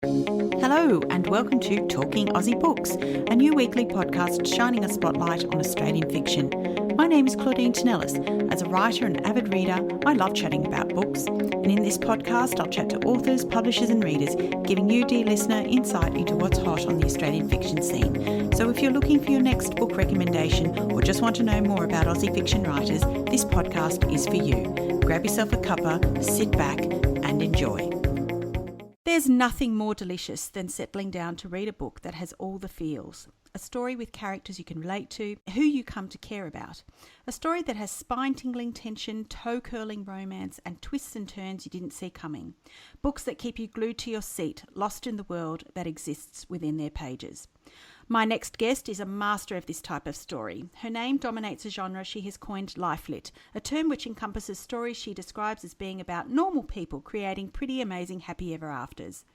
Hello and welcome to Talking Aussie Books, a new weekly podcast shining a spotlight on Australian fiction. My name is Claudine Tinellis. As a writer and avid reader, I love chatting about books. And in this podcast, I'll chat to authors, publishers and readers, giving you, dear listener, insight into what's hot on the Australian fiction scene. So if you're looking for your next book recommendation or just want to know more about Aussie fiction writers, this podcast is for you. Grab yourself a cuppa, sit back and enjoy. There's nothing more delicious than settling down to read a book that has all the feels. A story with characters you can relate to, who you come to care about. A story that has spine-tingling tension, toe-curling romance, and twists and turns you didn't see coming. Books that keep you glued to your seat, lost in the world that exists within their pages. My next guest is a master of this type of story. Her name dominates a genre she has coined life lit, a term which encompasses stories she describes as being about normal people creating pretty amazing happy ever afters.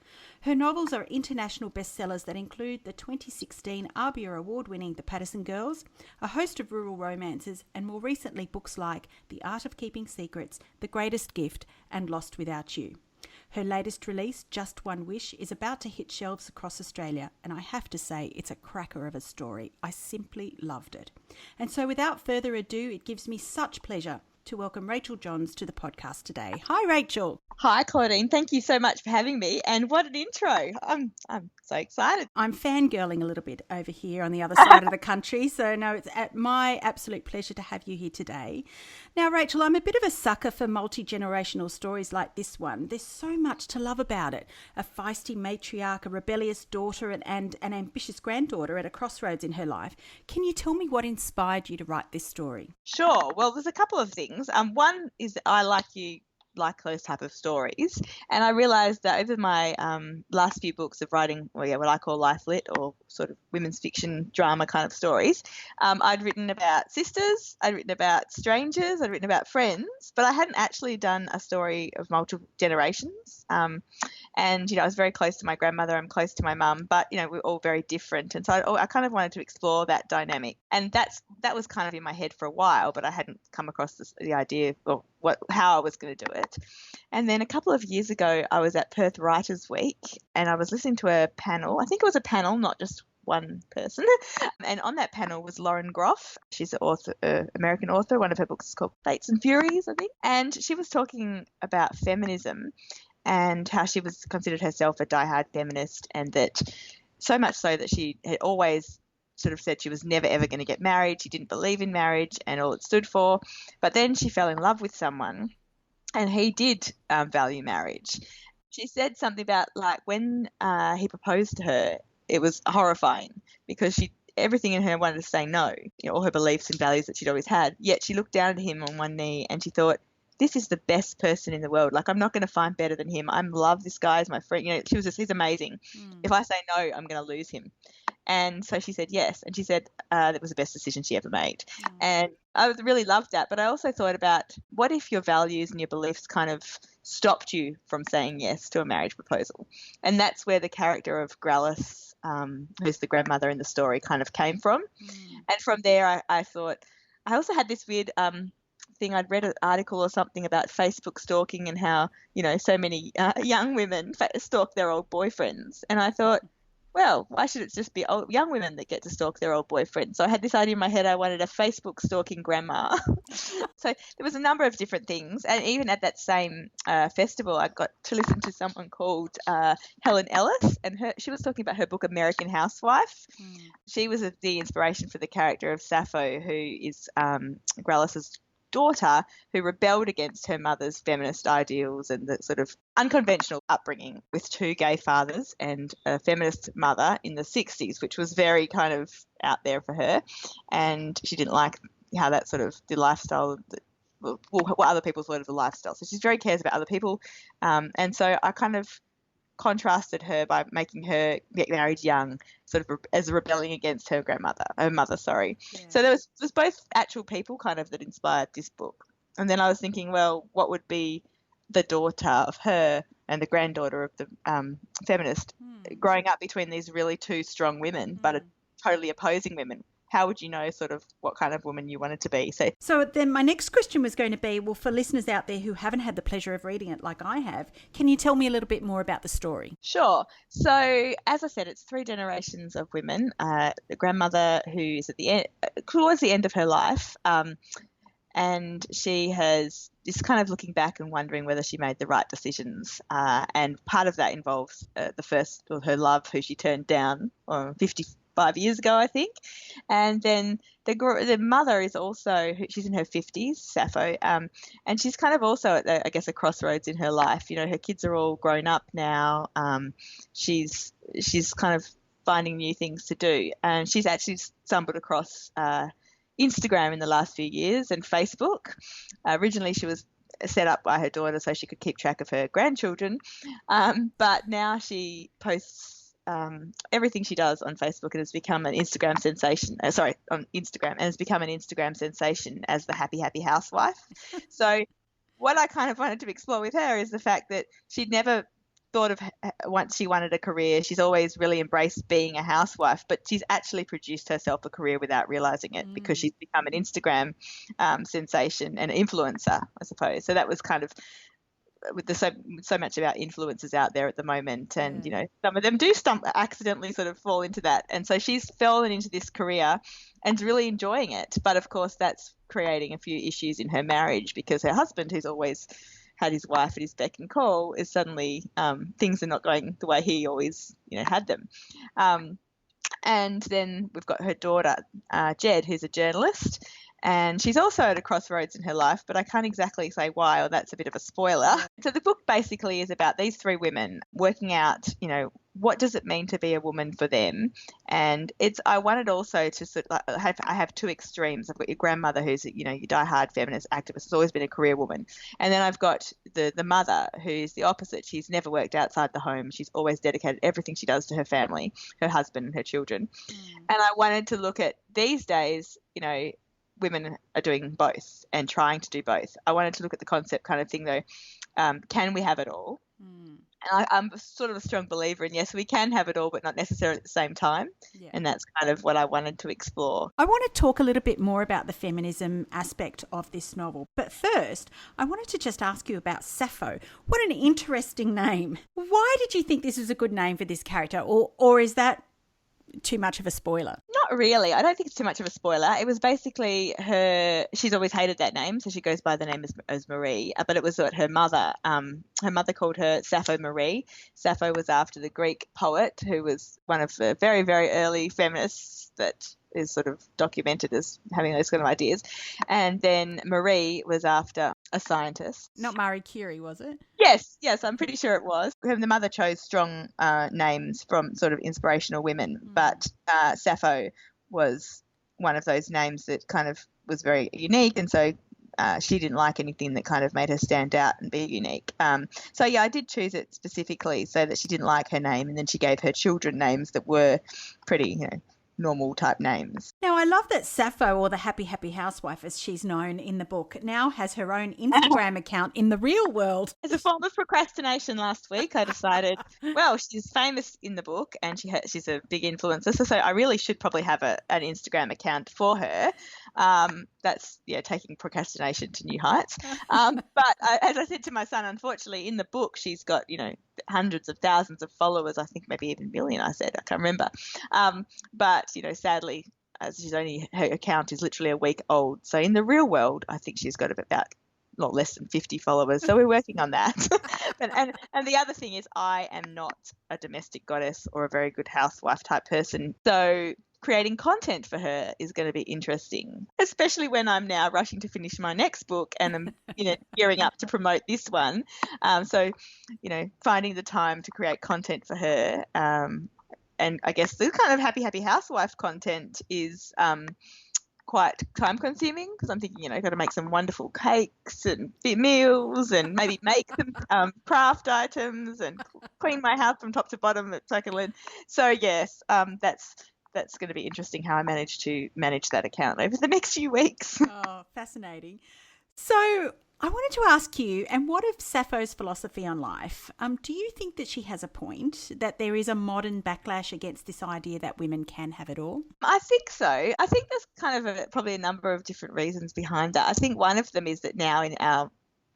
Her novels are international bestsellers that include the 2016 ABIA award-winning The Patterson Girls, a host of rural romances, and more recently books like The Art of Keeping Secrets, The Greatest Gift, and Lost Without You. Her latest release, Just One Wish, is about to hit shelves across Australia, and I have to say it's a cracker of a story. I simply loved it. And so without further ado, it gives me such pleasure to welcome Rachael Johns to the podcast today. Hi, Rachael. Hi, Claudine. Thank you so much for having me. And what an intro. I'm so excited. I'm fangirling a little bit over here on the other side of the country. So, no, it's my absolute pleasure to have you here today. Now, Rachael, I'm a bit of a sucker for multi-generational stories like this one. There's so much to love about it. A feisty matriarch, a rebellious daughter, and an ambitious granddaughter at a crossroads in her life. Can you tell me what inspired you to write this story? Sure. Well, there's a couple of things. One is that I like those type of stories, and I realised that over my last few books of writing, what I call life lit or sort of women's fiction drama kind of stories, I'd written about sisters, I'd written about strangers, I'd written about friends, but I hadn't actually done a story of multiple generations. And, I was very close to my grandmother, I'm close to my mum, but, we're all very different. And so I kind of wanted to explore that dynamic. And that was kind of in my head for a while, but I hadn't come across the idea of how I was going to do it. And then a couple of years ago, I was at Perth Writers Week and I was listening to a panel. I think it was a panel, not just one person. And on that panel was Lauren Groff. She's an American author. One of her books is called Fates and Furies, I think. And she was talking about feminism and how she was considered herself a diehard feminist, and that so much so that she had always sort of said she was never ever going to get married. She didn't believe in marriage and all it stood for. But then she fell in love with someone and he did value marriage. She said something about like when he proposed to her, it was horrifying because everything in her wanted to say no, all her beliefs and values that she'd always had. Yet she looked down at him on one knee and she thought, this is the best person in the world. Like, I'm not going to find better than him. I love this guy as my friend. He's amazing. If I say no, I'm going to lose him. And so she said yes. And she said that was the best decision she ever made. And I really loved that. But I also thought about what if your values and your beliefs kind of stopped you from saying yes to a marriage proposal? And that's where the character of Grallis, who's the grandmother in the story, kind of came from. And from there, I thought, I also had this weird thing. I'd read an article or something about Facebook stalking and how, so many young women stalk their old boyfriends. And I thought, well, why should it just be young women that get to stalk their old boyfriends? So I had this idea in my head. I wanted a Facebook stalking grandma. So there was a number of different things. And even at that same festival, I got to listen to someone called Helen Ellis. And she was talking about her book, American Housewife. She was the inspiration for the character of Sappho, who is Gralis's daughter, who rebelled against her mother's feminist ideals and the sort of unconventional upbringing with two gay fathers and a feminist mother in the 60s, which was very kind of out there for her. And she didn't like how that sort of the lifestyle, what other people thought of the lifestyle. So she very cares about other people. And so I kind of contrasted her by making her get married young, sort of as rebelling against her mother. Yeah. So there was both actual people kind of that inspired this book. And then I was thinking, well, what would be the daughter of her and the granddaughter of the feminist growing up between these really two strong women, but totally opposing women? how would you know sort of what kind of woman you wanted to be? So then my next question was going to be, well, for listeners out there who haven't had the pleasure of reading it like I have, can you tell me a little bit more about the story? Sure. So as I said, it's 3 generations of women. The grandmother who is at the end, towards the end of her life, and she is kind of looking back and wondering whether she made the right decisions. And part of that involves her love, who she turned down 55 years ago, I think. And then the mother is also, she's in her 50s, Sappho, and she's kind of also at a crossroads in her life. You know, her kids are all grown up now. She's kind of finding new things to do, and she's actually stumbled across Instagram in the last few years and Facebook. Originally, she was set up by her daughter so she could keep track of her grandchildren, but now she posts everything she does on Facebook and has become an Instagram sensation. On Instagram, and has become an Instagram sensation as the happy housewife. So what I kind of wanted to explore with her is the fact that she'd never thought of, once she wanted a career, she's always really embraced being a housewife, but she's actually produced herself a career without realizing it, because she's become an Instagram sensation and influencer, I suppose. So that was kind of, with so much about influencers out there at the moment, and you know, some of them do accidentally sort of fall into that, and so she's fallen into this career and is really enjoying it. But of course, that's creating a few issues in her marriage, because her husband, who's always had his wife at his beck and call, is suddenly things are not going the way he always had them. And then we've got her daughter, Jed, who's a journalist. And she's also at a crossroads in her life, but I can't exactly say why, or that's a bit of a spoiler. So the book basically is about these 3 women working out, what does it mean to be a woman for them? And I wanted also to sort of, I have 2 extremes. I've got your grandmother, who's, your diehard feminist activist, has always been a career woman. And then I've got the mother, who's the opposite. She's never worked outside the home. She's always dedicated everything she does to her family, her husband and her children. And I wanted to look at these days, women are doing both and trying to do both. I wanted to look at the concept kind of thing, though. Can we have it all? And I'm sort of a strong believer in, yes, we can have it all, but not necessarily at the same time. Yeah. And that's kind of what I wanted to explore. I want to talk a little bit more about the feminism aspect of this novel. But first, I wanted to just ask you about Sappho. What an interesting name. Why did you think this was a good name for this character? Or is that too much of a spoiler? Not really. I don't think it's too much of a spoiler. It was basically she's always hated that name, so she goes by the name as Marie, but it was what her mother called her Sappho Marie. Sappho was after the Greek poet, who was one of the very, very early feminists that is sort of documented as having those kind of ideas. And then Marie was after a scientist. Not Marie Curie, was it? Yes, I'm pretty sure it was. The mother chose strong names from sort of inspirational women, but Sappho was one of those names that kind of was very unique, and so she didn't like anything that kind of made her stand out and be unique. So I did choose it specifically so that she didn't like her name, and then she gave her children names that were pretty, normal type names. Now, I love that Sappho, or the happy housewife as she's known in the book, now has her own Instagram account in the real world. As a form of procrastination last week, I decided, well, she's famous in the book and she's a big influencer, so I really should probably have an Instagram account for her. That's taking procrastination to new heights. But as I said to my son, unfortunately, in the book, she's got hundreds of thousands of followers. I think maybe even a million. I can't remember. But sadly, as her account is literally a week old. So in the real world, I think she's got about not less than 50 followers. So we're working on that. and the other thing is, I am not a domestic goddess or a very good housewife type person. So creating content for her is going to be interesting, especially when I'm now rushing to finish my next book and I'm, gearing up to promote this one. So, finding the time to create content for her. And I guess the kind of happy housewife content is quite time consuming, because I'm thinking, I've got to make some wonderful cakes and meals and maybe make some craft items and clean my house from top to bottom at Cyclin. So yes, that's going to be interesting how I manage to manage that account over the next few weeks. Oh, fascinating. So I wanted to ask you, and what of Sappho's philosophy on life? Do you think that she has a point, that there is a modern backlash against this idea that women can have it all? I think so. I think there's kind of probably a number of different reasons behind that. I think one of them is that now in our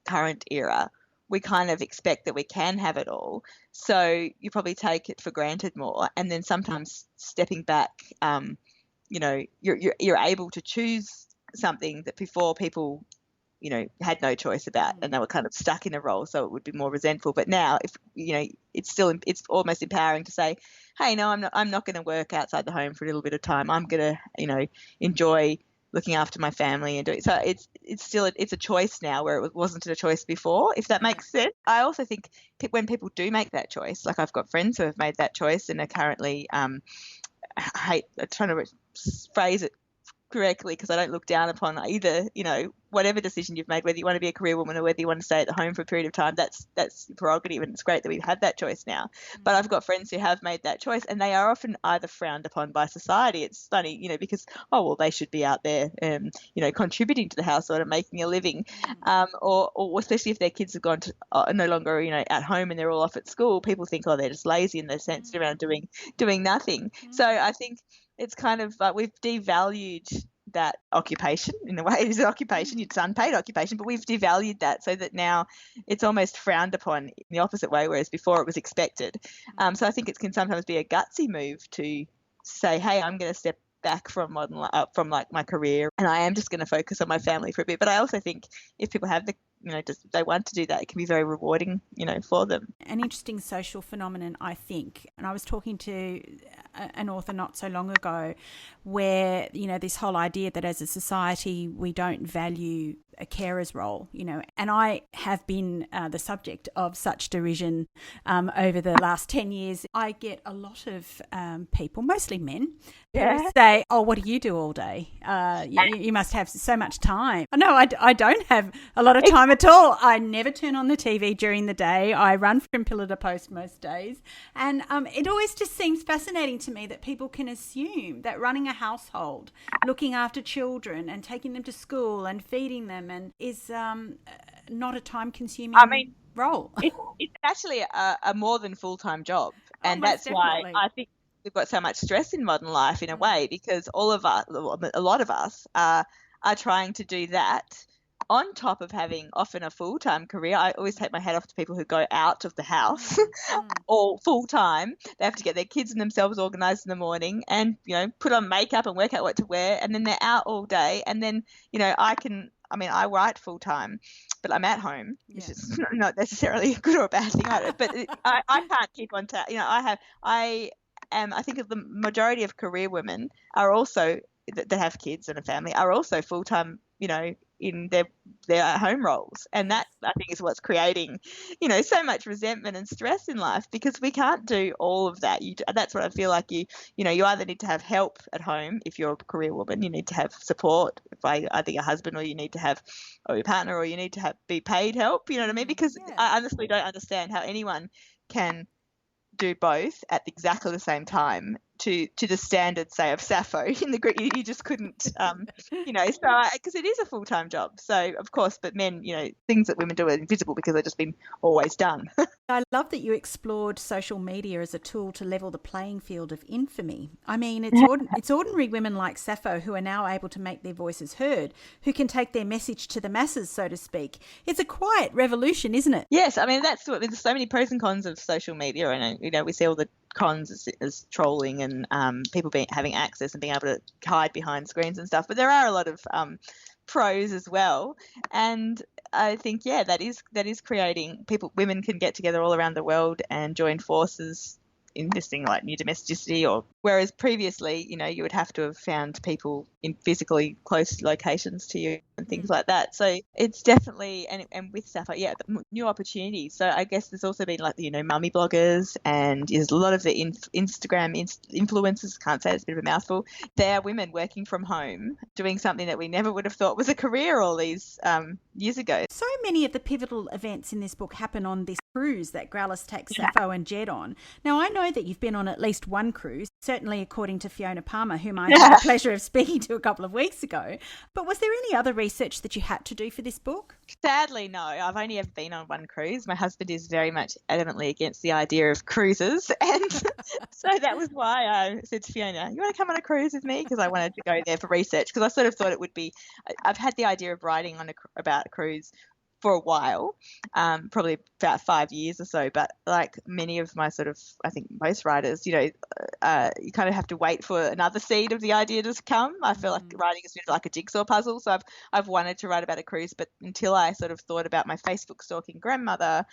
current era, we kind of expect that we can have it all. So you probably take it for granted more. And then sometimes stepping back, you're able to choose something that before people had no choice about, and they were kind of stuck in a role, so it would be more resentful. But now, if it's almost empowering to say, hey, no, I'm not going to work outside the home for a little bit of time. I'm going to enjoy looking after my family and doing. So it's still a choice now, where it wasn't a choice before, if that makes sense. I also think when people do make that choice, like I've got friends who have made that choice and are currently I'm trying to phrase it correctly because I don't look down upon either, whatever decision you've made, whether you want to be a career woman or whether you want to stay at the home for a period of time, that's your prerogative, and it's great that we have that choice now. But I've got friends who have made that choice, and they are often either frowned upon by society. It's funny, because, they should be out there, contributing to the household and making a living, or especially if their kids have gone to no longer, at home and they're all off at school, people think, they're just lazy and they're sent around doing nothing. So I think it's kind of like we've devalued that occupation. In a way, it is an occupation, it's unpaid occupation, but we've devalued that so that now it's almost frowned upon in the opposite way, whereas before it was expected. So I think it can sometimes be a gutsy move to say, hey, I'm going to step back from my career, and I am just going to focus on my family for a bit. But I also think if people have they want to do that, it can be very rewarding, for them. An interesting social phenomenon, I think. And I was talking to an author not so long ago where, this whole idea that as a society we don't value a carer's role, and I have been the subject of such derision over the last 10 years. I get a lot of people, mostly men, who say, oh, what do you do all day? You must have so much time. No, I don't have a lot of time at all. I never turn on the TV during the day. I run from pillar to post most days. And it always just seems fascinating to me that people can assume that running a household, looking after children and taking them to school and feeding them and is not a time-consuming role. It's actually a more than full-time job. And that's definitely why I think we've got so much stress in modern life in a way, because a lot of us are trying to do that on top of having often a full-time career. I always take my hat off to people who go out of the house all full-time. They have to get their kids and themselves organised in the morning and, put on makeup and work out what to wear, and then they're out all day. And then, I write full-time, but I'm at home, which is not necessarily a good or a bad thing, but I can't keep on I think the majority of career women are also, that have kids and a family, are also full-time, in their home roles. And that, I think, is what's creating, so much resentment and stress in life, because we can't do all of that. That's what I feel like you either need to have help at home if you're a career woman, you need to have support by either your husband or you need to have, or your partner, or you need to be paid help, you know what I mean? Because I honestly don't understand how anyone can do both at exactly the same time to the standard, say, of Sappho in the Greek. You just couldn't, so because it is a full-time job. So of course, but men, things that women do are invisible because they've just been always done. I love that you explored social media as a tool to level the playing field of infamy. I mean, it's ordinary women like Sappho who are now able to make their voices heard, who can take their message to the masses, so to speak. It's a quiet revolution, isn't it? Yes, I mean, there's so many pros and cons of social media, and we see all the cons as trolling and people having access and being able to hide behind screens and stuff. But there are a lot of pros as well, and I think that is creating women can get together all around the world and join forces in this thing like new domesticity, or whereas previously, you would have to have found people in physically close locations to you and things like that. So it's definitely, and with Sappho, new opportunities. So I guess there's also been like, mummy bloggers, and there's a lot of the Instagram influencers, can't say, it's a bit of a mouthful. They're women working from home, doing something that we never would have thought was a career all these years ago. So many of the pivotal events in this book happen on this cruise that Growlers takes Sappho and Jed on. Now, I know know that you've been on at least one cruise, certainly according to Fiona Palmer, whom I had the pleasure of speaking to a couple of weeks ago. But was there any other research that you had to do for this book? Sadly, no. I've only ever been on one cruise. My husband is very much adamantly against the idea of cruises. And so that was why I said to Fiona, you want to come on a cruise with me? Because I wanted to go there for research, because I sort of thought it would be, I've had the idea of writing about a cruise for a while, probably about 5 years or so. But like many of my I think most writers, you kind of have to wait for another seed of the idea to come. I feel like writing is like a jigsaw puzzle. So I've wanted to write about a cruise, but until I sort of thought about my Facebook stalking grandmother,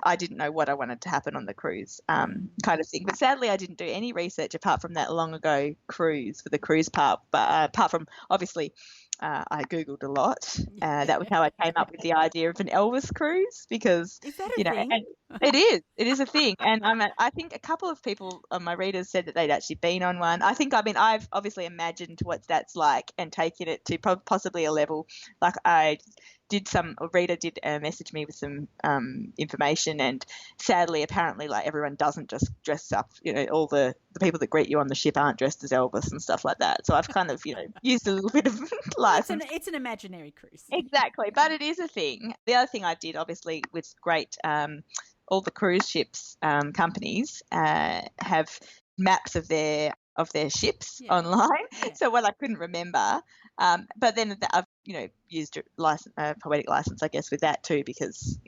I didn't know what I wanted to happen on the cruise, kind of thing. But sadly, I didn't do any research apart from that long ago cruise for the cruise part. But apart from, obviously, I Googled a lot. That was how I came up with the idea of an Elvis cruise, because, Is that a thing? It is a thing. And I think a couple of people, my readers, said that they'd actually been on one. I've obviously imagined what that's like and taken it to possibly a level. Like a reader did message me with some information, and sadly, apparently, like everyone doesn't just dress up. All the people that greet you on the ship aren't dressed as Elvis and stuff like that. So I've kind of, used a little bit of license. It's an imaginary cruise. Exactly, but it is a thing. The other thing I did, obviously, with great, all the cruise ships companies have maps of their ships online. Yeah. So what I couldn't remember, but then I've used a poetic license, I guess, with that too, because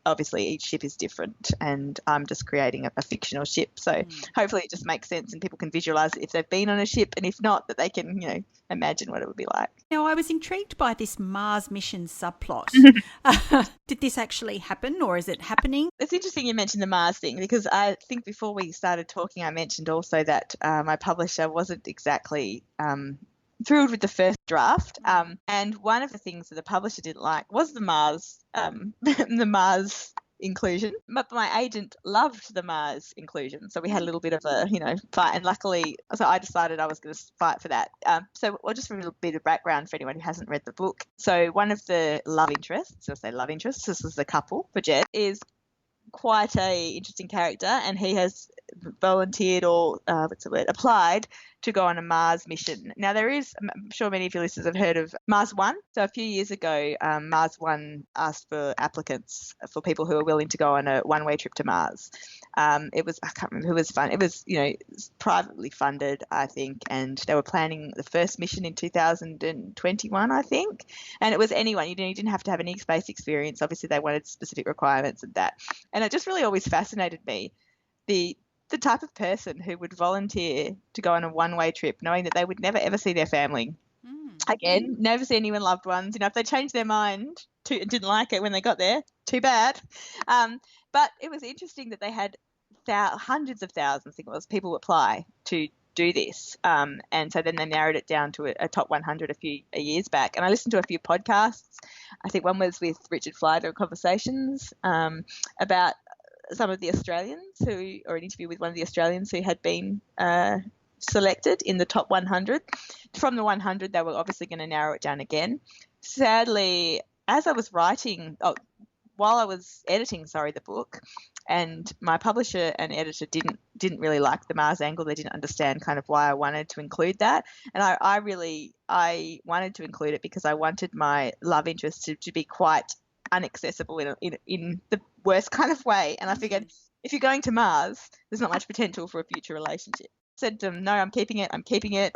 obviously each ship is different, and I'm just creating a fictional ship. So hopefully it just makes sense and people can visualize it if they've been on a ship, and if not, that they can imagine what it would be like. Now, I was intrigued by this Mars mission subplot. Did this actually happen, or is it happening? It's interesting you mentioned the Mars thing, because I think before we started talking, I mentioned also that my publisher wasn't exactly thrilled with the first draft. And one of the things that the publisher didn't like was the Mars inclusion. But my agent loved the Mars inclusion, so we had a little bit of a fight. And luckily, so I decided I was going to fight for that. So I'll just for a little bit of background for anyone who hasn't read the book. So one of the love interests, this is the couple for Jed, is quite a interesting character, and he has volunteered or applied to go on a Mars mission. Now, I'm sure many of your listeners have heard of Mars One. So a few years ago, Mars One asked for applicants for people who are willing to go on a one-way trip to Mars. I can't remember who was funded. It was privately funded, I think, and they were planning the first mission in 2021, I think. And it was anyone. You didn't have to have any space experience. Obviously, they wanted specific requirements and that. And it just really always fascinated me, the type of person who would volunteer to go on a one-way trip knowing that they would never, ever see their family again, never see any loved ones. If they changed their mind and didn't like it when they got there, too bad. But it was interesting that they had hundreds of thousands, I think it was, people apply to do this. And so then they narrowed it down to a top 100 a few years back. And I listened to a few podcasts. I think one was with Richard Flyder Conversations about some of the Australians or an interview with one of the Australians who had been selected in the top 100. From the 100, they were obviously going to narrow it down again. Sadly, as I was while I was editing, the book, and my publisher and editor didn't really like the Mars angle. They didn't understand kind of why I wanted to include that. And I wanted to include it because I wanted my love interest to be quite inaccessible in the worst kind of way. And I figured if you're going to Mars, there's not much potential for a future relationship. I said to them, no, I'm keeping it.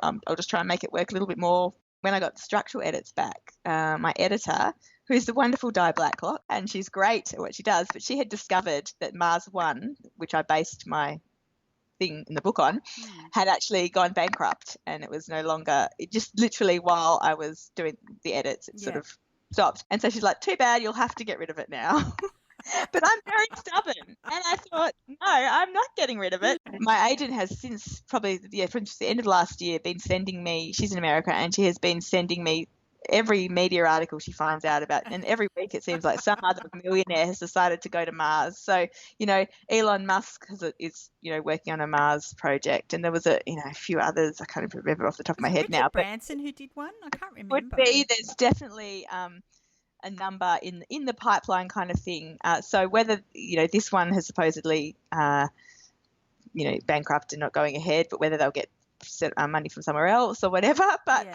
I'll just try and make it work a little bit more. When I got the structural edits back, my editor, who's the wonderful Di Blacklock, and she's great at what she does, but she had discovered that Mars One, which I based my thing in the book on, had actually gone bankrupt, and it was no longer, it just literally while I was doing the edits, it sort of stopped. And so she's like, too bad, you'll have to get rid of it now. But I'm very stubborn. And I thought, no, I'm not getting rid of it. My agent has since probably, from the end of last year, been sending me, she's in America, and she has been sending me every media article she finds out about. And every week it seems like some other millionaire has decided to go to Mars. So, Elon Musk is working on a Mars project. And there was a few others. I can't even remember off the top of my head now. Richard Branson who did one? I can't remember. Would be. There's definitely a number in the pipeline kind of thing. So whether, this one has supposedly bankrupt and not going ahead, but whether they'll get money from somewhere else or whatever. But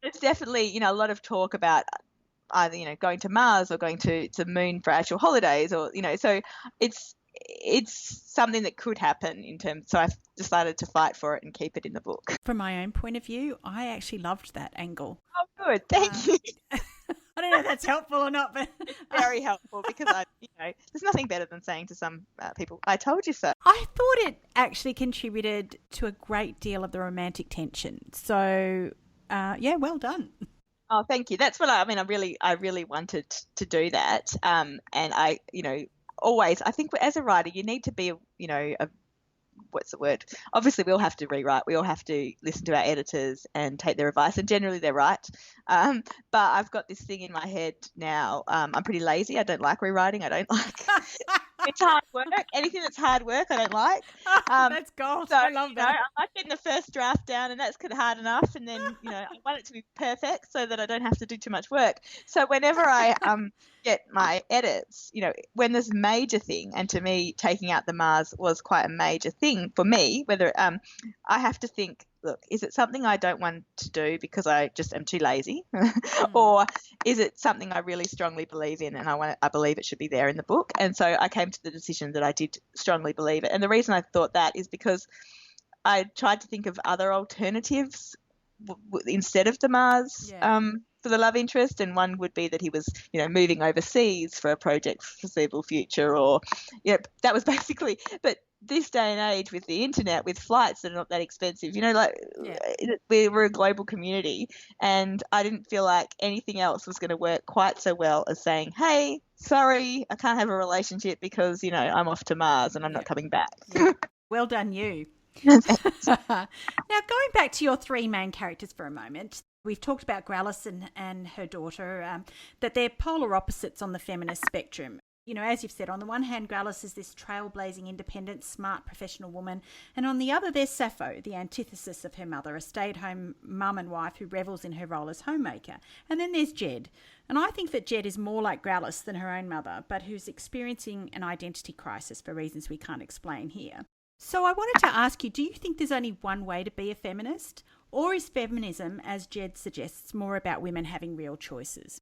there's definitely, a lot of talk about either, going to Mars or going to the moon for actual holidays, or, so it's something that could happen in terms. So I've decided to fight for it and keep it in the book. From my own point of view, I actually loved that angle. Oh, good. Thank you. I don't know if that's helpful or not, but it's very helpful because there's nothing better than saying to some people, "I told you so." I thought it actually contributed to a great deal of the romantic tension. So, well done. Oh, thank you. That's what I really wanted to do that. And I, always, I think as a writer, you need to be, what's the word? Obviously, we all have to rewrite. We all have to listen to our editors and take their advice, and generally they're right. But I've got this thing in my head now. I'm pretty lazy. I don't like rewriting. I don't like it's hard work. Anything that's hard work, I don't like. That's gold. So, I love that. I like getting the first draft down, and that's hard enough. And then, I want it to be perfect so that I don't have to do too much work. So whenever I get my edits, when there's a major thing, and to me, taking out the Mars was quite a major thing for me, whether I have to think, look, is it something I don't want to do because I just am too lazy? Or is it something I really strongly believe in and I believe it should be there in the book? And so I came to the decision that I did strongly believe it. And the reason I thought that is because I tried to think of other alternatives instead of the Mars for the love interest. And one would be that he was, moving overseas for a project for the foreseeable future, or, that was basically, but this day and age with the internet, with flights that are not that expensive, we're a global community, and I didn't feel like anything else was going to work quite so well as saying, hey, sorry, I can't have a relationship because, I'm off to Mars and I'm not coming back. Well done, you. Now, going back to your three main characters for a moment, we've talked about Grallis and her daughter, that they're polar opposites on the feminist spectrum. As you've said, on the one hand, Grallis is this trailblazing, independent, smart, professional woman. And on the other, there's Sappho, the antithesis of her mother, a stay-at-home mum and wife who revels in her role as homemaker. And then there's Jed. And I think that Jed is more like Grallis than her own mother, but who's experiencing an identity crisis for reasons we can't explain here. So I wanted to ask you, do you think there's only one way to be a feminist? Or is feminism, as Jed suggests, more about women having real choices?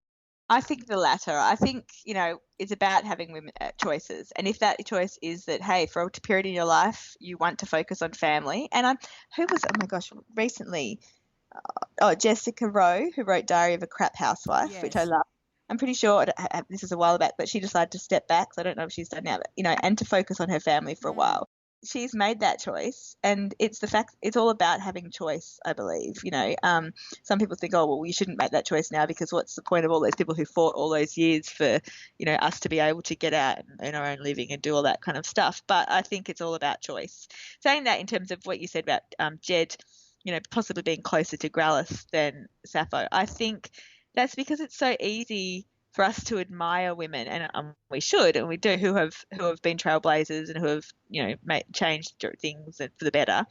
I think the latter. I think, it's about having women choices. And if that choice is that, hey, for a period in your life, you want to focus on family. And recently, Jessica Rowe, who wrote Diary of a Crap Housewife, which I love. I'm pretty sure this is a while back, but she decided to step back. So I don't know if she's done now, but, and to focus on her family for a while. She's made that choice, and it's all about having choice, I believe. Some people think, oh, well, you shouldn't make that choice now because what's the point of all those people who fought all those years for, us to be able to get out and earn our own living and do all that kind of stuff. But I think it's all about choice. Saying that in terms of what you said about Jed, possibly being closer to Grallis than Sappho, I think that's because it's so easy for us to admire women, and we should, and we do, who have been trailblazers and who have changed things for the better.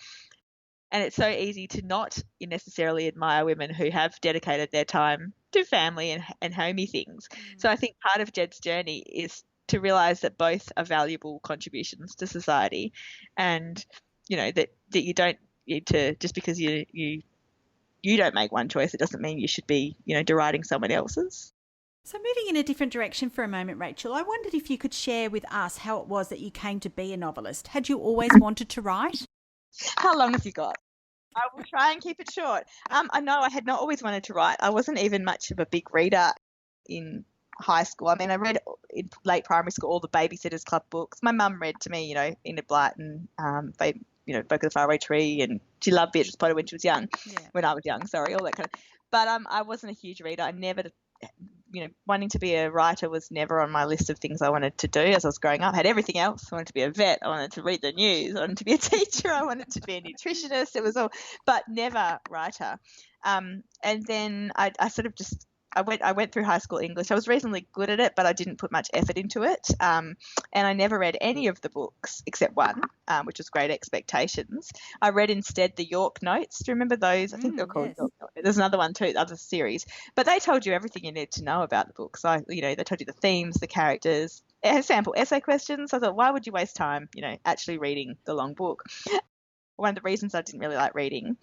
And it's so easy to not necessarily admire women who have dedicated their time to family and homey things. So I think part of Jed's journey is to realise that both are valuable contributions to society, and that you don't need to, just because you don't make one choice, it doesn't mean you should be deriding someone else's. So moving in a different direction for a moment, Rachael, I wondered if you could share with us how it was that you came to be a novelist. Had you always wanted to write? How long have you got? I will try and keep it short. I know I had not always wanted to write. I wasn't even much of a big reader in high school. I mean, I read in late primary school all the Babysitters Club books. My mum read to me, Enid Blyton, Book of the Faraway Tree, and she loved Beatrice Potter when she was young, when I was young, all that kind of. But I wasn't a huge reader. I never, wanting to be a writer was never on my list of things I wanted to do as I was growing up. I had everything else. I wanted to be a vet. I wanted to read the news. I wanted to be a teacher. I wanted to be a nutritionist. It was all, but never writer. And then I sort of just, I went through high school English. I was reasonably good at it, but I didn't put much effort into it. And I never read any of the books except one, which was Great Expectations. I read instead the York Notes. Do you remember those? I think they're called York Notes. There's another one too, other series. But they told you everything you need to know about the books. They told you the themes, the characters, sample essay questions. I thought, why would you waste time, actually reading the long book? One of the reasons I didn't really like reading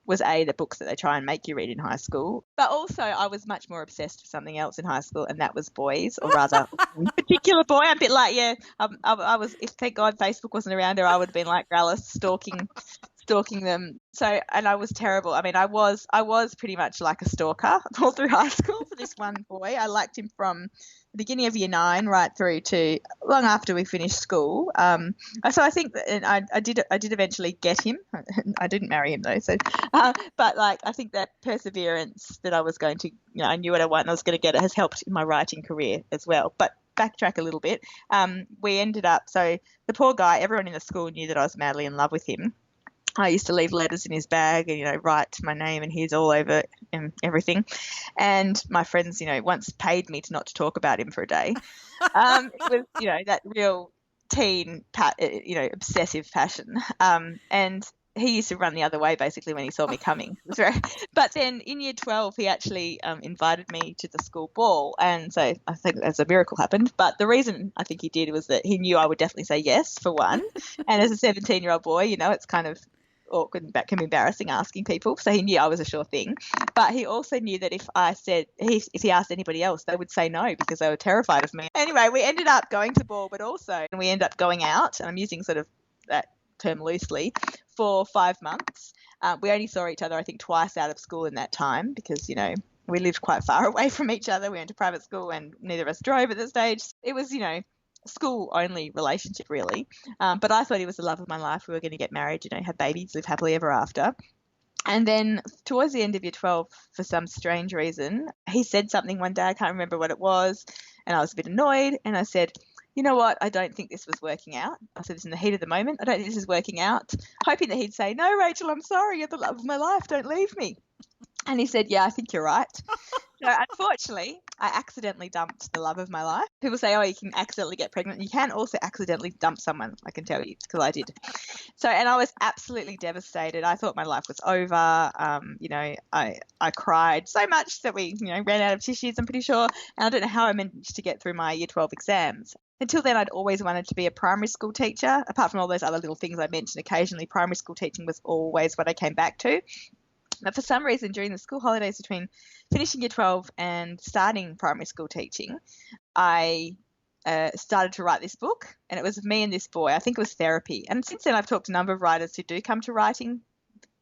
was the books that they try and make you read in high school. But also I was much more obsessed with something else in high school, and that was boys, or rather one particular boy. I'm a bit like, I was, if thank God Facebook wasn't around, or I would have been like Rallis stalking them. So, and I was terrible. I mean, I was pretty much like a stalker all through high school for this one boy. I liked him from the beginning of year 9 right through to long after we finished school. So I think that, and I did eventually get him. I didn't marry him though. So, but like, I think that perseverance that I was going to, I knew what I wanted and I was going to get it, has helped in my writing career as well. But backtrack a little bit. We ended up, so the poor guy, everyone in the school knew that I was madly in love with him. I used to leave letters in his bag and, write my name and his all over and everything. And my friends, once paid me not to talk about him for a day. It was, that real teen, obsessive passion. And he used to run the other way basically when he saw me coming. But then in year 12, he actually invited me to the school ball. And so I think that's a miracle happened. But the reason I think he did was that he knew I would definitely say yes, for one. And as a 17-year-old boy, it's kind of awkward and can be embarrassing asking people, so he knew I was a sure thing. But he also knew that if he asked anybody else, they would say no because they were terrified of me. Anyway, we ended up going to ball, but also we ended up going out, and I'm using sort of that term loosely, for 5 months. We only saw each other I think twice out of school in that time because we lived quite far away from each other. We went to private school and neither of us drove at the stage. It was school only relationship really, but I thought he was the love of my life. We were going to get married, have babies, live happily ever after. And then towards the end of year 12, for some strange reason, he said something one day, I can't remember what it was, and I was a bit annoyed, and I said, you know what, I don't think this was working out. I said this in the heat of the moment, I don't think this is working out, hoping that he'd say, no, Rachel, I'm sorry, you're the love of my life, don't leave me. And he said, yeah, I think you're right. So unfortunately, I accidentally dumped the love of my life. People say, oh, you can accidentally get pregnant. You can also accidentally dump someone, I can tell you, because I did. So, and I was absolutely devastated. I thought my life was over. I cried so much that we, ran out of tissues, I'm pretty sure. And I don't know how I managed to get through my year 12 exams. Until then, I'd always wanted to be a primary school teacher. Apart from all those other little things I mentioned occasionally, primary school teaching was always what I came back to. But for some reason, during the school holidays between finishing year 12 and starting primary school teaching, I started to write this book, and it was me and this boy. I think it was therapy. And since then, I've talked to a number of writers who do come to writing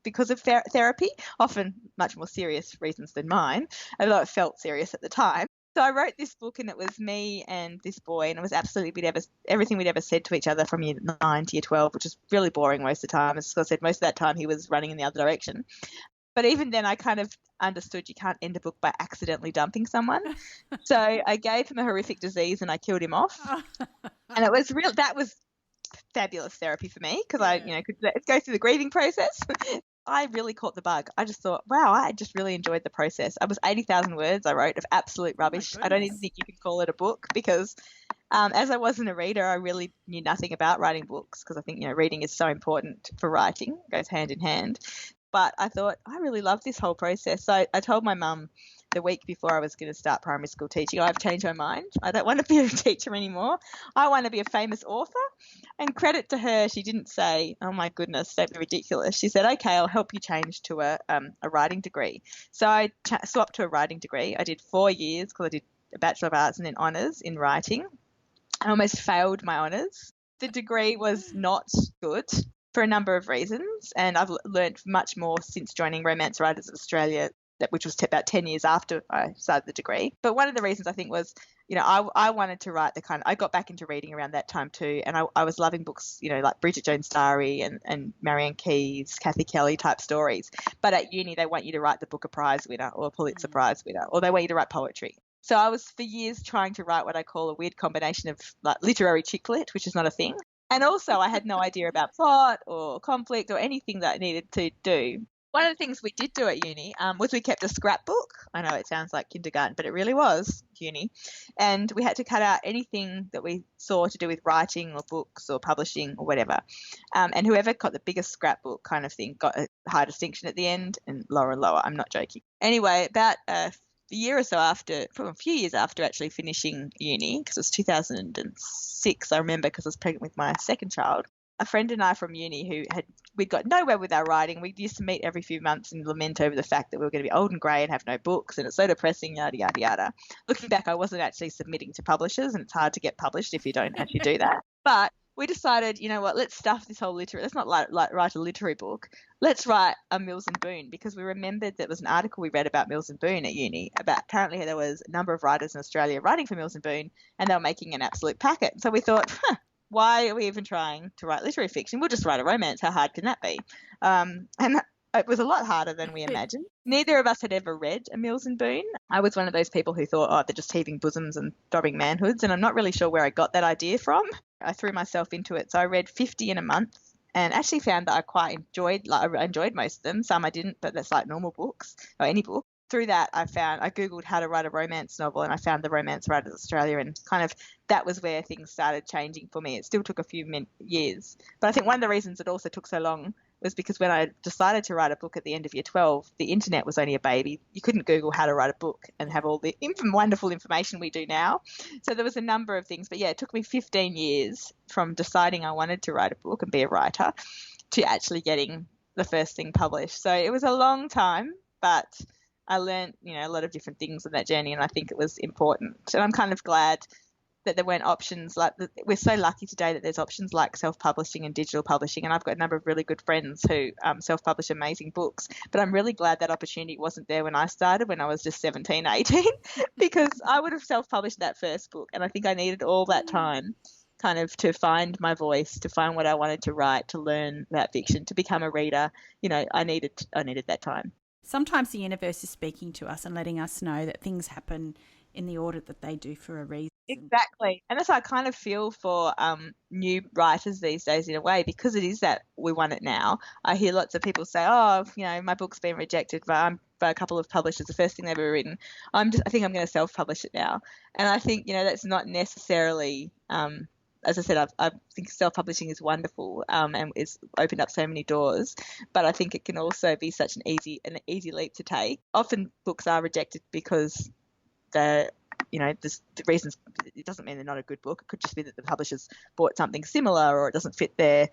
because of therapy, often much more serious reasons than mine, although it felt serious at the time. So I wrote this book, and it was me and this boy, and it was absolutely everything we'd ever said to each other from year 9 to year 12, which is really boring most of the time. As I said, most of that time he was running in the other direction. But even then I kind of understood you can't end a book by accidentally dumping someone. So I gave him a horrific disease and I killed him off. And it was that was fabulous therapy for me because I could go through the grieving process. I really caught the bug. I just thought, wow, I just really enjoyed the process. It was 80,000 words I wrote of absolute rubbish. I don't even think you could call it a book because as I wasn't a reader, I really knew nothing about writing books because I think, reading is so important for writing. It goes hand in hand. But I thought, I really love this whole process. So I told my mum the week before I was going to start primary school teaching, I've changed my mind. I don't want to be a teacher anymore. I want to be a famous author. And credit to her, she didn't say, oh my goodness, don't be ridiculous. She said, okay, I'll help you change to a writing degree. So I swapped to a writing degree. I did 4 years because I did a Bachelor of Arts and then honours in writing. I almost failed my honours. The degree was not good for a number of reasons, and I've learned much more since joining Romance Writers of Australia, which was about 10 years after I started the degree. But one of the reasons I think was, I wanted to write I got back into reading around that time too, and I was loving books, like Bridget Jones' Diary and Marianne Keyes, Kathy Kelly type stories. But at uni, they want you to write the Booker Prize winner or a Pulitzer Prize winner, or they want you to write poetry. So I was for years trying to write what I call a weird combination of like literary chick lit, which is not a thing. And also I had no idea about plot or conflict or anything that I needed to do. One of the things we did do at uni was we kept a scrapbook. I know it sounds like kindergarten, but it really was uni. And we had to cut out anything that we saw to do with writing or books or publishing or whatever. And whoever got the biggest scrapbook kind of thing got a high distinction at the end and lower. I'm not joking. Anyway, about a year or so after, probably a few years after actually finishing uni, because it was 2006, I remember, because I was pregnant with my second child. A friend and I from uni we'd got nowhere with our writing. We used to meet every few months and lament over the fact that we were going to be old and grey and have no books, and it's so depressing, yada, yada, yada. Looking back, I wasn't actually submitting to publishers, and it's hard to get published if you don't actually do that. But we decided, you know what, let's stuff this whole let's not write a literary book. Let's write a Mills and Boon, because we remembered there was an article we read about Mills and Boon at uni about apparently there was a number of writers in Australia writing for Mills and Boon, and they were making an absolute packet. So we thought, why are we even trying to write literary fiction? We'll just write a romance. How hard can that be? And it was a lot harder than we imagined. Neither of us had ever read a Mills and Boon. I was one of those people who thought, oh, they're just heaving bosoms and throbbing manhoods, and I'm not really sure where I got that idea from. I threw myself into it. So I read 50 in a month and actually found that I quite enjoyed most of them. Some I didn't, but that's like normal books or any book. Through that, I Googled how to write a romance novel, and I found the Romance Writers Australia, and kind of that was where things started changing for me. It still took a few years, but I think one of the reasons it also took so long was because when I decided to write a book at the end of year 12, the internet was only a baby. You couldn't Google how to write a book and have all the wonderful information we do now. So there was a number of things, but yeah, it took me 15 years from deciding I wanted to write a book and be a writer to actually getting the first thing published. So it was a long time, but I learned, a lot of different things on that journey, and I think it was important. And I'm kind of glad that there weren't options we're so lucky today that there's options like self-publishing and digital publishing, and I've got a number of really good friends who self-publish amazing books, but I'm really glad that opportunity wasn't there when I started, when I was just 17, 18, because I would have self-published that first book, and I think I needed all that time kind of to find my voice, to find what I wanted to write, to learn that fiction, to become a reader. I needed that time. Sometimes the universe is speaking to us and letting us know that things happen in the order that they do for a reason. Exactly. And that's how I kind of feel for new writers these days in a way, because it is that we want it now. I hear lots of people say, oh, my book's been rejected by a couple of publishers, the first thing they've ever written. I think I'm going to self-publish it now. And I think, that's not necessarily as I said, I think self-publishing is wonderful and it's opened up so many doors, but I think it can also be such an easy leap to take. Often books are rejected because the reasons, it doesn't mean they're not a good book. It could just be that the publishers bought something similar, or it doesn't fit their,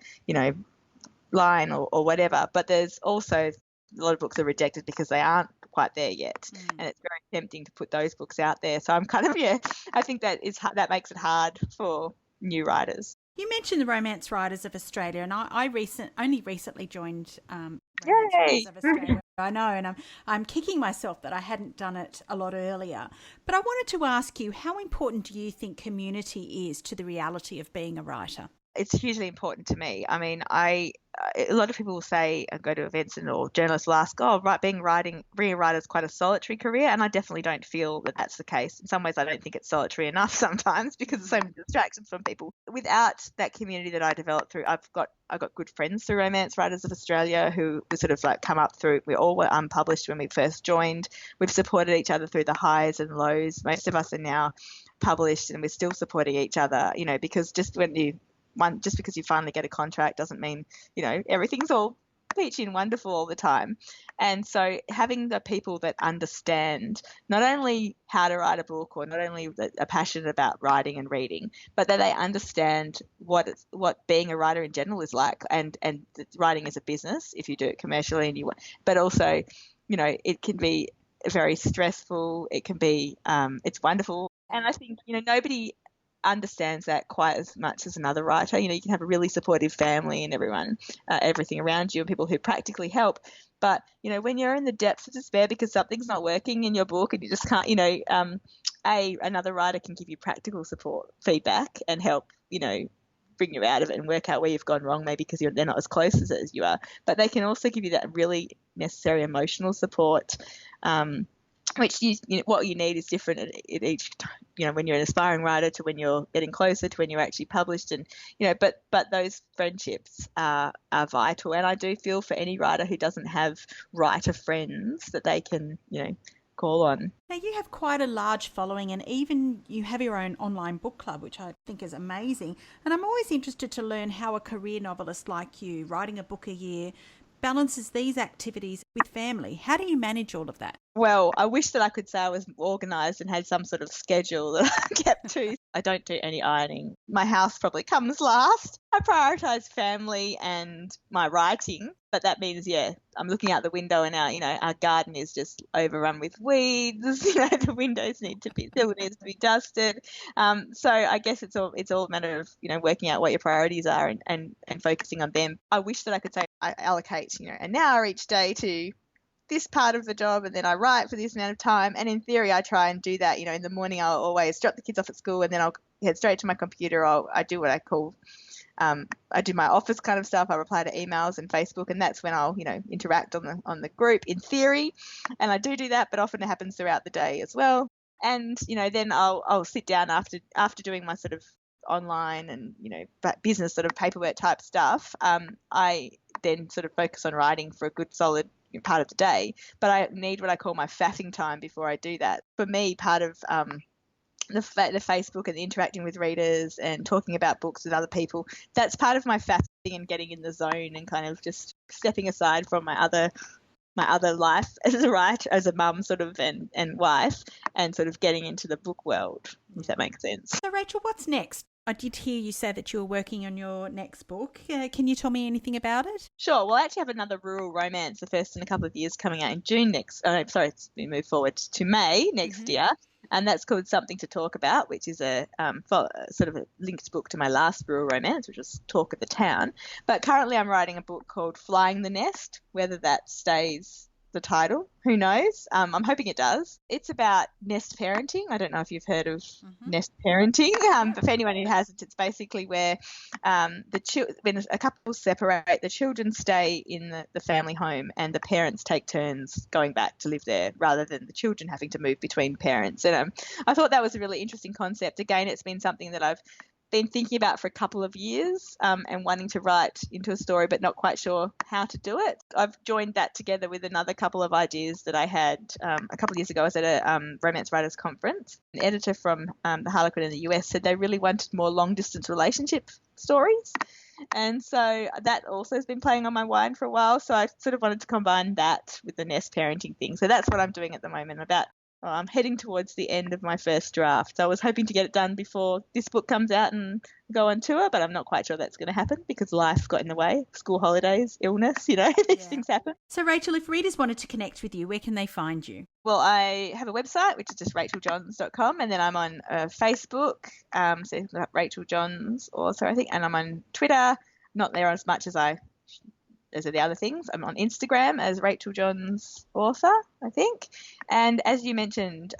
line or whatever. But there's also a lot of books are rejected because they aren't quite there yet, and it's very tempting to put those books out there. So I'm kind of I think that makes it hard for new writers. You mentioned the Romance Writers of Australia, and I only recently joined Romance Yay! Writers of Australia. I know, and I'm kicking myself that I hadn't done it a lot earlier. But I wanted to ask you, how important do you think community is to the reality of being a writer? It's hugely important to me. I mean, a lot of people will say and go to events or journalists will ask, being a writer is quite a solitary career, and I definitely don't feel that that's the case. In some ways, I don't think it's solitary enough sometimes because there's so many distractions from people. Without that community that I developed through, I got good friends through Romance Writers of Australia who we sort of come up through. We all were unpublished when we first joined. We've supported each other through the highs and lows. Most of us are now published, and we're still supporting each other. Because just because you finally get a contract doesn't mean, everything's all peachy and wonderful all the time. And so having the people that understand not only how to write a book, or not only that are passionate about writing and reading, but that they understand what being a writer in general is like, and writing is a business if you do it commercially, but also, it can be very stressful. It can be, it's wonderful. And I think, nobody understands that quite as much as another writer. You can have a really supportive family and everything around you, and people who practically help. But, when you're in the depths of despair because something's not working in your book and you just can't, another writer can give you practical support, feedback, and help, bring you out of it and work out where you've gone wrong, maybe because they're not as close as you are. But they can also give you that really necessary emotional support, which what you need is different at each, when you're an aspiring writer to when you're getting closer to when you're actually published, and but those friendships are vital. And I do feel for any writer who doesn't have writer friends that they can call on. Now, you have quite a large following, and even you have your own online book club, which I think is amazing. And I'm always interested to learn how a career novelist like you, writing a book a year, balances these activities with family. How do you manage all of that? Well, I wish that I could say I was organised and had some sort of schedule that I kept to. I don't do any ironing. My house probably comes last. I prioritise family and my writing, but that means, I'm looking out the window and our garden is just overrun with weeds. The windows still needs to be dusted. So I guess it's all a matter of, working out what your priorities are and focusing on them. I wish that I could say I allocate, an hour each day to this part of the job, and then I write for this amount of time. And in theory, I try and do that. In the morning, I'll always drop the kids off at school, and then I'll head straight to my computer. I do what I call, I do my office kind of stuff. I reply to emails and Facebook, and that's when I'll, interact on the group in theory. And I do that, but often it happens throughout the day as well. And, then I'll sit down after doing my sort of online and, business sort of paperwork type stuff. I then sort of focus on writing for a good solid part of the day, but I need what I call my faffing time before I do that. For me, part of the Facebook and the interacting with readers and talking about books with other people, that's part of my faffing and getting in the zone and kind of just stepping aside from my other life as a writer, as a mum sort of and wife, and sort of getting into the book world, if that makes sense. So Rachael, what's next? I did hear you say that you were working on your next book. Can you tell me anything about it? Sure. Well, I actually have another rural romance, the first in a couple of years, coming out in June it's been moved forward to May next year. And that's called Something to Talk About, which is a sort of a linked book to my last rural romance, which was Talk of the Town. But currently I'm writing a book called Flying the Nest. Whether that stays the title, who knows? I'm hoping it does. It's about nest parenting. I don't know if you've heard of nest parenting, but for anyone who hasn't, it's basically where when a couple separate, the children stay in the family home and the parents take turns going back to live there rather than the children having to move between parents. And I thought that was a really interesting concept. Again, it's been something that I've been thinking about for a couple of years and wanting to write into a story but not quite sure how to do it. I've joined that together with another couple of ideas that I had a couple of years ago. I was at a romance writers conference. An editor from the Harlequin in the US said they really wanted more long-distance relationship stories. And so that also has been playing on my mind for a while. So I sort of wanted to combine that with the nest parenting thing. So that's what I'm doing at the moment. I'm heading towards the end of my first draft. So I was hoping to get it done before this book comes out and go on tour, but I'm not quite sure that's going to happen because life got in the way, school holidays, illness, these things happen. So Rachael, if readers wanted to connect with you, where can they find you? Well, I have a website, which is just rachaeljohns.com, and then I'm on Facebook, so Rachael Johns author, I think, and I'm on Twitter, not there as much as are the other things. I'm on Instagram as Rachael Johns author, I think. And as you mentioned,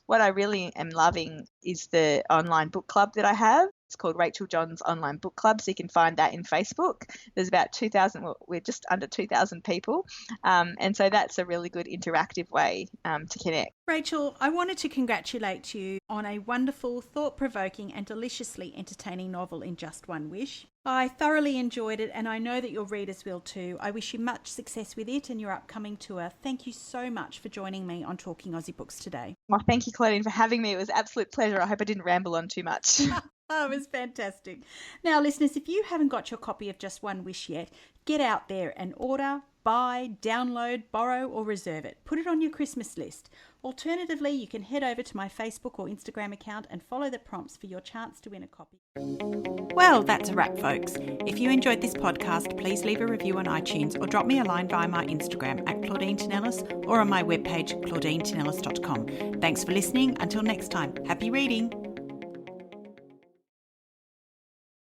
what I really am loving is the online book club that I have. It's called Rachael Johns Online Book Club, so you can find that in Facebook. There's about 2,000, we're just under 2,000 people, and so that's a really good interactive way to connect. Rachael, I wanted to congratulate you on a wonderful, thought-provoking and deliciously entertaining novel in Just One Wish. I thoroughly enjoyed it, and I know that your readers will too. I wish you much success with it and your upcoming tour. Thank you so much for joining me on Talking Aussie Books today. Well, thank you, Claudine, for having me. It was an absolute pleasure. I hope I didn't ramble on too much. Oh, it was fantastic. Now, listeners, if you haven't got your copy of Just One Wish yet, get out there and order, buy, download, borrow or reserve it. Put it on your Christmas list. Alternatively, you can head over to my Facebook or Instagram account and follow the prompts for your chance to win a copy. Well, that's a wrap, folks. If you enjoyed this podcast, please leave a review on iTunes or drop me a line via my Instagram at Claudine Tinellis or on my webpage claudinetинellis.com. Thanks for listening. Until next time, happy reading.